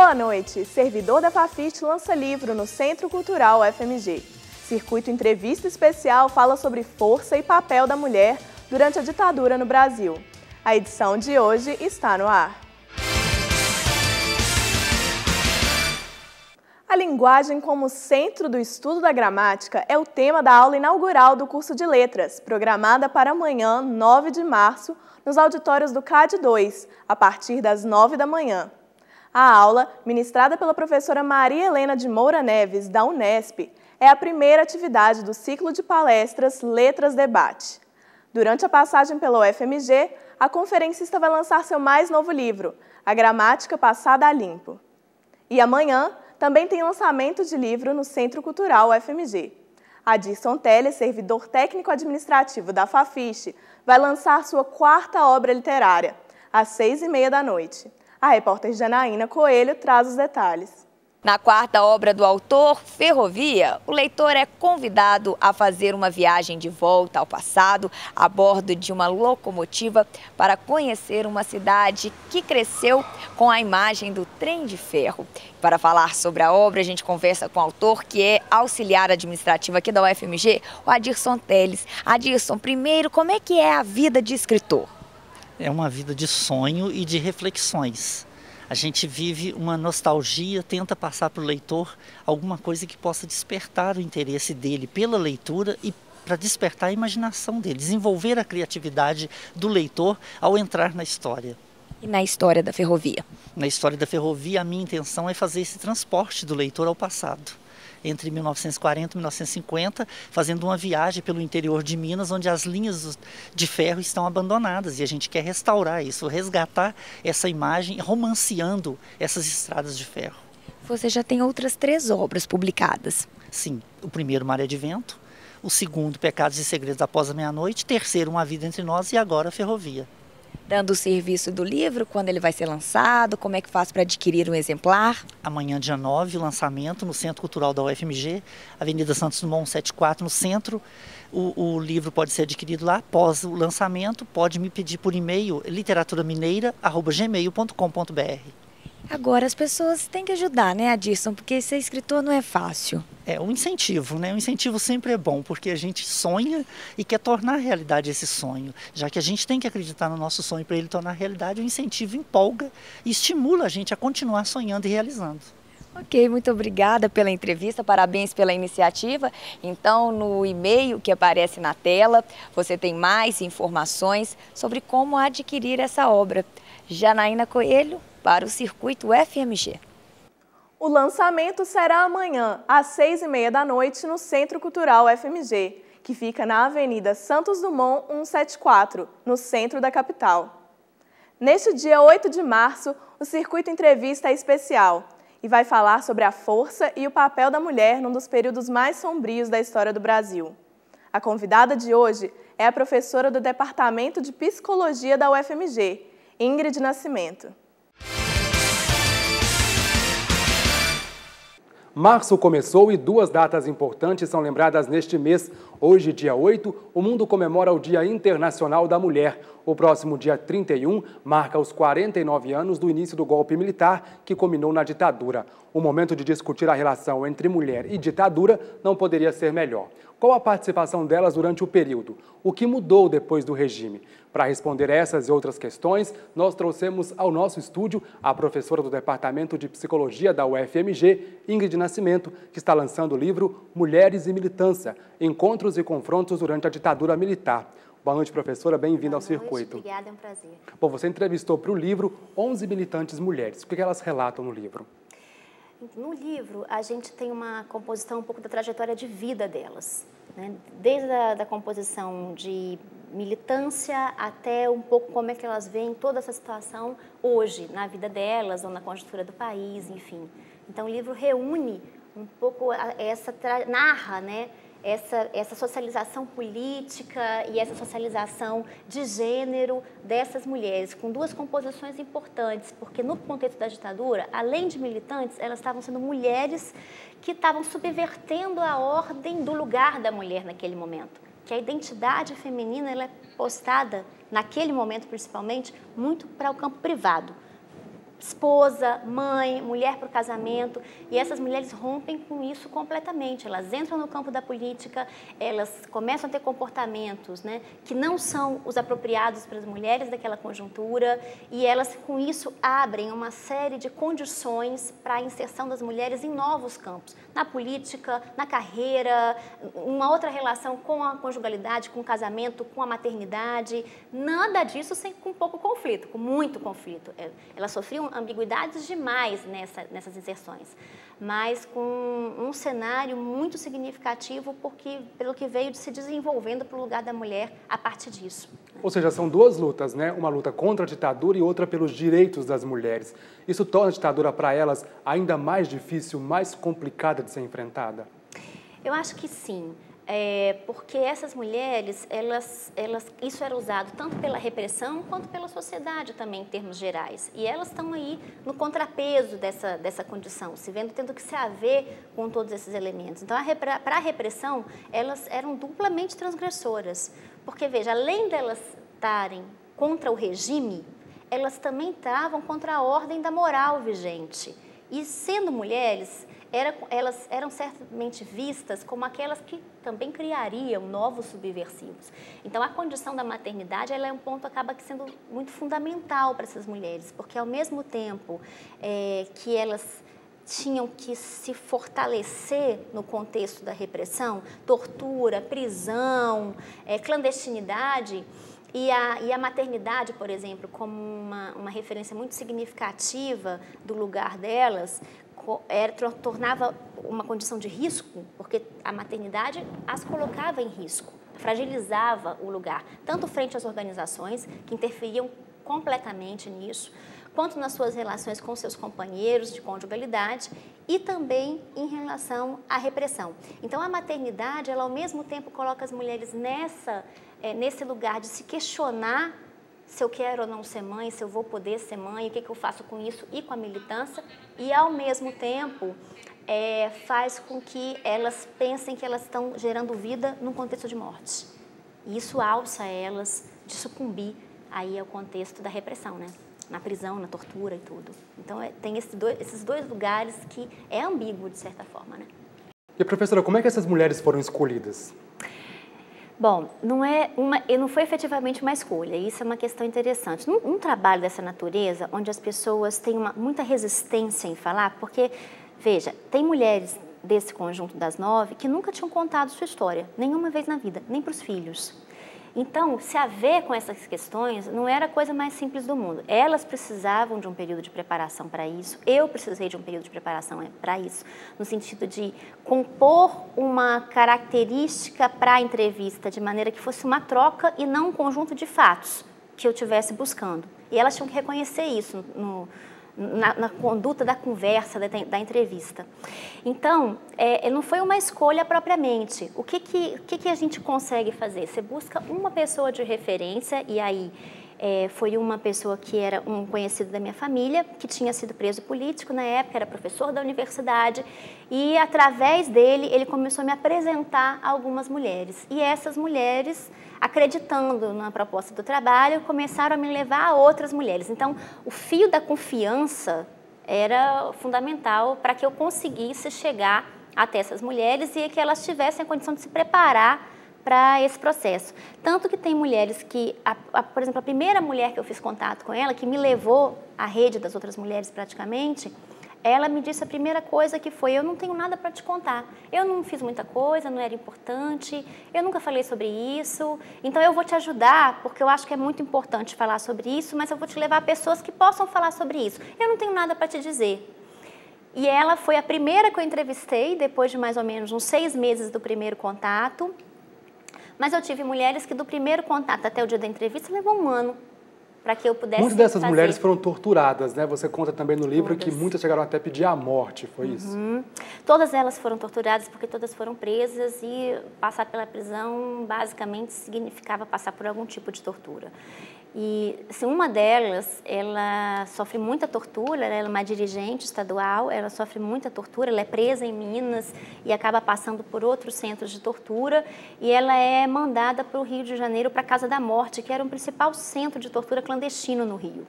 Boa noite! Servidor da Fafiste lança livro no Centro Cultural UFMG. Circuito Entrevista Especial fala sobre força e papel da mulher durante a ditadura no Brasil. A edição de hoje está no ar. A linguagem como centro do estudo da gramática é o tema da aula inaugural do curso de Letras, programada para amanhã, 9 de março, nos auditórios do CAD 2, a partir das 9 da manhã. A aula, ministrada pela professora Maria Helena de Moura Neves, da Unesp, é a primeira atividade do ciclo de palestras Letras Debate. Durante a passagem pela UFMG, a conferencista vai lançar seu mais novo livro, A Gramática Passada a Limpo. E amanhã também tem lançamento de livro no Centro Cultural UFMG. Adirson Teles, servidor técnico-administrativo da Fafiste, vai lançar sua quarta obra literária, às 6h30 da noite. A repórter Janaína Coelho traz os detalhes. Na quarta obra do autor, Ferrovia, o leitor é convidado a fazer uma viagem de volta ao passado a bordo de uma locomotiva para conhecer uma cidade que cresceu com a imagem do trem de ferro. Para falar sobre a obra, a gente conversa com o autor, que é auxiliar administrativo aqui da UFMG, o Adirson Teles. Adirson, primeiro, como é que é a vida de escritor? É uma vida de sonho e de reflexões. A gente vive uma nostalgia, tenta passar para o leitor alguma coisa que possa despertar o interesse dele pela leitura e para despertar a imaginação dele, desenvolver a criatividade do leitor ao entrar na história. E na história da ferrovia? Na história da ferrovia, a minha intenção é fazer esse transporte do leitor ao passado. Entre 1940 e 1950, fazendo uma viagem pelo interior de Minas, onde as linhas de ferro estão abandonadas. E a gente quer restaurar isso, resgatar essa imagem, romanceando essas estradas de ferro. Você já tem outras 3 obras publicadas. Sim, o primeiro, Maré de Vento. O segundo, Pecados e Segredos Após a Meia-Noite. Terceiro, Uma Vida Entre Nós. E agora, Ferrovia. Dando o serviço do livro, quando ele vai ser lançado, como é que faz para adquirir um exemplar? Amanhã, dia 9, lançamento no Centro Cultural da UFMG, Avenida Santos Dumont 174, no centro. O livro pode ser adquirido lá. Após o lançamento, pode me pedir por e-mail literaturaMineira@gmail.com.br. Agora as pessoas têm que ajudar, né, Adirson? Porque ser escritor não é fácil. É um incentivo, né? Um incentivo sempre é bom, porque a gente sonha e quer tornar realidade esse sonho. Já que a gente tem que acreditar no nosso sonho para ele tornar realidade, o incentivo empolga e estimula a gente a continuar sonhando e realizando. Ok, muito obrigada pela entrevista, parabéns pela iniciativa. Então, no e-mail que aparece na tela, você tem mais informações sobre como adquirir essa obra. Janaína Coelho, para o Circuito UFMG. O lançamento será amanhã, às 6h30 da noite, no Centro Cultural UFMG, que fica na Avenida Santos Dumont 174, no centro da capital. Neste dia 8 de março, o Circuito Entrevista é especial e vai falar sobre a força e o papel da mulher num dos períodos mais sombrios da história do Brasil. A convidada de hoje é a professora do Departamento de Psicologia da UFMG, Ingrid Nascimento. Março começou e 2 datas importantes são lembradas neste mês. Hoje, dia 8, o mundo comemora o Dia Internacional da Mulher. O próximo dia 31 marca os 49 anos do início do golpe militar que culminou na ditadura. O momento de discutir a relação entre mulher e ditadura não poderia ser melhor. Qual a participação delas durante o período? O que mudou depois do regime? Para responder essas e outras questões, nós trouxemos ao nosso estúdio a professora do Departamento de Psicologia da UFMG, Ingrid Nascimento, que está lançando o livro Mulheres e Militância, Encontros e Confrontos durante a Ditadura Militar. Boa noite, professora. Bem-vinda ao Circuito. Obrigada, é um prazer. Bom, você entrevistou para o livro 11 militantes mulheres. O que elas relatam no livro? No livro, a gente tem uma composição um pouco da trajetória de vida delas, né? Desde a composição de militância até um pouco como é que elas veem toda essa situação hoje, na vida delas ou na conjuntura do país, enfim. Então, o livro reúne um pouco narra, né, essa socialização política e essa socialização de gênero dessas mulheres, com 2 composições importantes, porque no contexto da ditadura, além de militantes, elas estavam sendo mulheres que estavam subvertendo a ordem do lugar da mulher naquele momento, que a identidade feminina ela é postada, naquele momento principalmente, muito para o campo privado. esposa, mãe, mulher para o casamento, e essas mulheres rompem com isso completamente. Elas entram no campo da política, elas começam a ter comportamentos, né, que não são os apropriados para as mulheres daquela conjuntura, e elas com isso abrem uma série de condições para a inserção das mulheres em novos campos, na política, na carreira, uma outra relação com a conjugalidade, com o casamento, com a maternidade, nada disso com pouco conflito, com muito conflito. Elas sofriam ambiguidades demais nessas inserções, mas com um cenário muito significativo pelo que veio de se desenvolvendo para o lugar da mulher a partir disso. Ou seja, são duas lutas, né? Uma luta contra a ditadura e outra pelos direitos das mulheres. Isso torna a ditadura para elas ainda mais difícil, mais complicada de ser enfrentada? Eu acho que sim. Porque essas mulheres, isso era usado tanto pela repressão quanto pela sociedade também, em termos gerais. E elas estão aí no contrapeso dessa condição, tendo que se haver com todos esses elementos. Então, para a repressão, elas eram duplamente transgressoras. Porque, veja, além delas estarem contra o regime, elas também estavam contra a ordem da moral vigente. E, sendo mulheres, elas eram certamente vistas como aquelas que também criariam novos subversivos. Então, a condição da maternidade ela é um ponto acaba sendo muito fundamental para essas mulheres, porque ao mesmo tempo que elas tinham que se fortalecer no contexto da repressão, tortura, prisão, clandestinidade, e a maternidade, por exemplo, como uma referência muito significativa do lugar delas, tornava uma condição de risco, porque a maternidade as colocava em risco, fragilizava o lugar, tanto frente às organizações, que interferiam completamente nisso, quanto nas suas relações com seus companheiros de conjugalidade e também em relação à repressão. Então, a maternidade, ela ao mesmo tempo coloca as mulheres nesse lugar de se questionar se eu quero ou não ser mãe, se eu vou poder ser mãe, o que eu faço com isso e com a militância, e ao mesmo tempo faz com que elas pensem que elas estão gerando vida num contexto de morte. E isso alça elas de sucumbir aí ao contexto da repressão, né? Na prisão, na tortura e tudo. Então tem esses dois lugares que é ambíguo de certa forma, né? E professora, como é que essas mulheres foram escolhidas? Bom, não foi efetivamente uma escolha, isso é uma questão interessante. Num trabalho dessa natureza, onde as pessoas têm muita resistência em falar, porque, veja, tem mulheres desse conjunto das 9 que nunca tinham contado sua história, nenhuma vez na vida, nem para os filhos. Então, se haver com essas questões não era a coisa mais simples do mundo. Elas precisavam de um período de preparação para isso, eu precisei de um período de preparação para isso, no sentido de compor uma característica para a entrevista, de maneira que fosse uma troca e não um conjunto de fatos que eu estivesse buscando. E elas tinham que reconhecer isso na conduta da conversa, da entrevista. Então, não foi uma escolha propriamente. O que a gente consegue fazer? Você busca uma pessoa de referência, e aí foi uma pessoa que era um conhecido da minha família, que tinha sido preso político na época, era professor da universidade, e através dele, ele começou a me apresentar algumas mulheres. E essas mulheres, acreditando na proposta do trabalho, começaram a me levar a outras mulheres. Então, o fio da confiança era fundamental para que eu conseguisse chegar até essas mulheres e que elas tivessem a condição de se preparar para esse processo. Tanto que tem mulheres que, por exemplo, a primeira mulher que eu fiz contato com ela, que me levou à rede das outras mulheres praticamente, ela me disse a primeira coisa que foi: eu não tenho nada para te contar, eu não fiz muita coisa, não era importante, eu nunca falei sobre isso, então eu vou te ajudar, porque eu acho que é muito importante falar sobre isso, mas eu vou te levar a pessoas que possam falar sobre isso, eu não tenho nada para te dizer. E ela foi a primeira que eu entrevistei, depois de mais ou menos uns 6 meses do primeiro contato, mas eu tive mulheres que do primeiro contato até o dia da entrevista levou 1 ano para que eu pudesse Muitas dessas mulheres foram torturadas, né? Você conta também no livro que muitas chegaram até a pedir a morte, foi isso? Todas elas foram torturadas porque todas foram presas e passar pela prisão basicamente significava passar por algum tipo de tortura. E assim, uma delas, ela sofre muita tortura, ela é uma dirigente estadual, ela sofre muita tortura, ela é presa em Minas e acaba passando por outros centros de tortura, e ela é mandada para o Rio de Janeiro, para a Casa da Morte, que era o principal centro de tortura clandestino no Rio.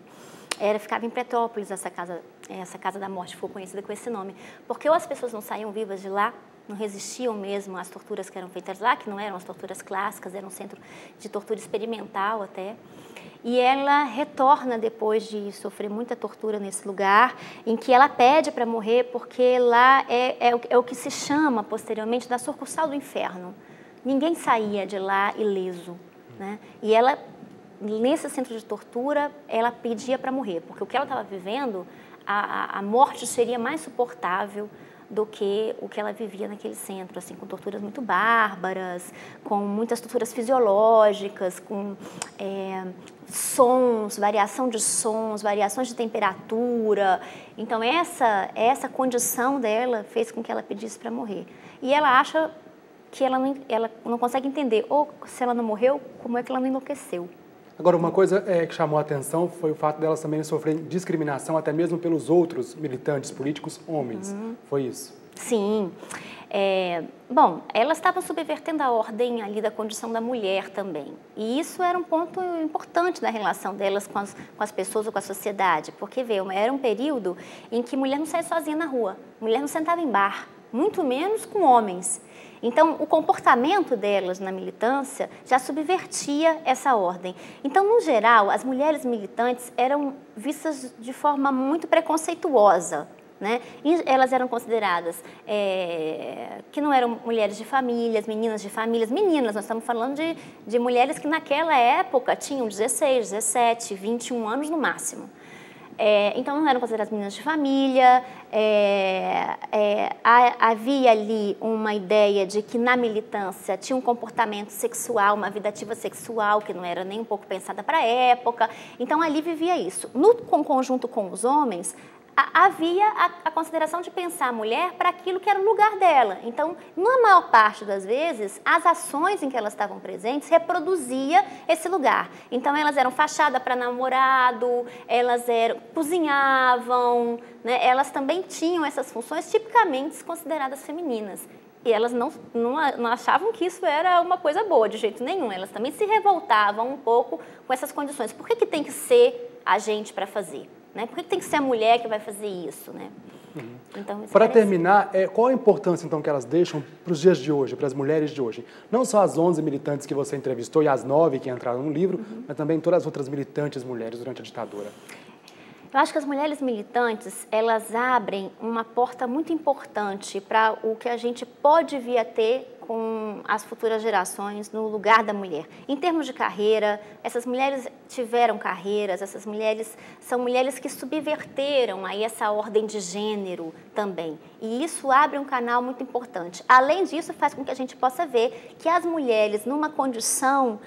ficava em Petrópolis, essa casa da morte, ficou conhecida com esse nome, porque ou as pessoas não saíam vivas de lá, não resistiam mesmo às torturas que eram feitas lá, que não eram as torturas clássicas, era um centro de tortura experimental até. E ela retorna depois de sofrer muita tortura nesse lugar, em que ela pede para morrer, porque lá é o que se chama posteriormente da sucursal do inferno. Ninguém saía de lá ileso, né? E ela, nesse centro de tortura, ela pedia para morrer, porque o que ela estava vivendo, a morte seria mais suportável do que o que ela vivia naquele centro, assim, com torturas muito bárbaras, com muitas torturas fisiológicas, com sons, variação de sons, variações de temperatura. Então, essa condição dela fez com que ela pedisse para morrer. E ela acha que ela não consegue entender, ou se ela não morreu, como é que ela não enlouqueceu. Agora, uma coisa que chamou a atenção foi o fato delas também sofrerem discriminação até mesmo pelos outros militantes políticos homens. Foi isso? Sim. Bom, elas estavam subvertendo a ordem ali da condição da mulher também. E isso era um ponto importante na relação delas com as pessoas ou com a sociedade. Porque, era um período em que mulher não saía sozinha na rua, mulher não sentava em bar, muito menos com homens. Então, o comportamento delas na militância já subvertia essa ordem. Então, no geral, as mulheres militantes eram vistas de forma muito preconceituosa, né? E elas eram consideradas que não eram mulheres de famílias, meninas de famílias. Meninas, nós estamos falando de mulheres que naquela época tinham 16, 17, 21 anos no máximo. Então, não eram consideradas meninas de família, havia ali uma ideia de que na militância tinha um comportamento sexual, uma vida ativa sexual, que não era nem um pouco pensada para a época. Então, ali vivia isso. No conjunto com os homens, havia a consideração de pensar a mulher para aquilo que era o lugar dela. Então, na maior parte das vezes, as ações em que elas estavam presentes reproduzia esse lugar. Então, elas eram fachada para namorado, elas cozinhavam, né? Elas também tinham essas funções tipicamente consideradas femininas. E elas não achavam que isso era uma coisa boa, de jeito nenhum. Elas também se revoltavam um pouco com essas condições. Por que tem que ser a gente para fazer? Né? Por que tem que ser a mulher que vai fazer isso? Né? Então, para terminar, qual a importância então que elas deixam para os dias de hoje, para as mulheres de hoje? Não só as 11 militantes que você entrevistou e as 9 que entraram no livro, mas também todas as outras militantes mulheres durante a ditadura. Eu acho que as mulheres militantes, elas abrem uma porta muito importante para o que a gente pode vir a ter com as futuras gerações no lugar da mulher. Em termos de carreira, essas mulheres tiveram carreiras, essas mulheres são mulheres que subverteram aí essa ordem de gênero também. E isso abre um canal muito importante. Além disso, faz com que a gente possa ver que as mulheres, numa condição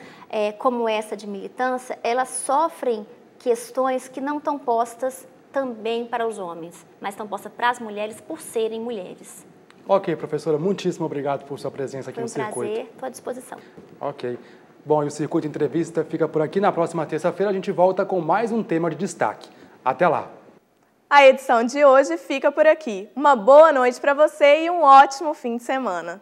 como essa de militância, elas sofrem questões que não estão postas também para os homens, mas estão postas para as mulheres por serem mulheres. Ok, professora, muitíssimo obrigado por sua presença aqui no Circuito. Foi um prazer, estou à disposição. Ok. Bom, e o Circuito Entrevista fica por aqui. Na próxima terça-feira a gente volta com mais um tema de destaque. Até lá! A edição de hoje fica por aqui. Uma boa noite para você e um ótimo fim de semana.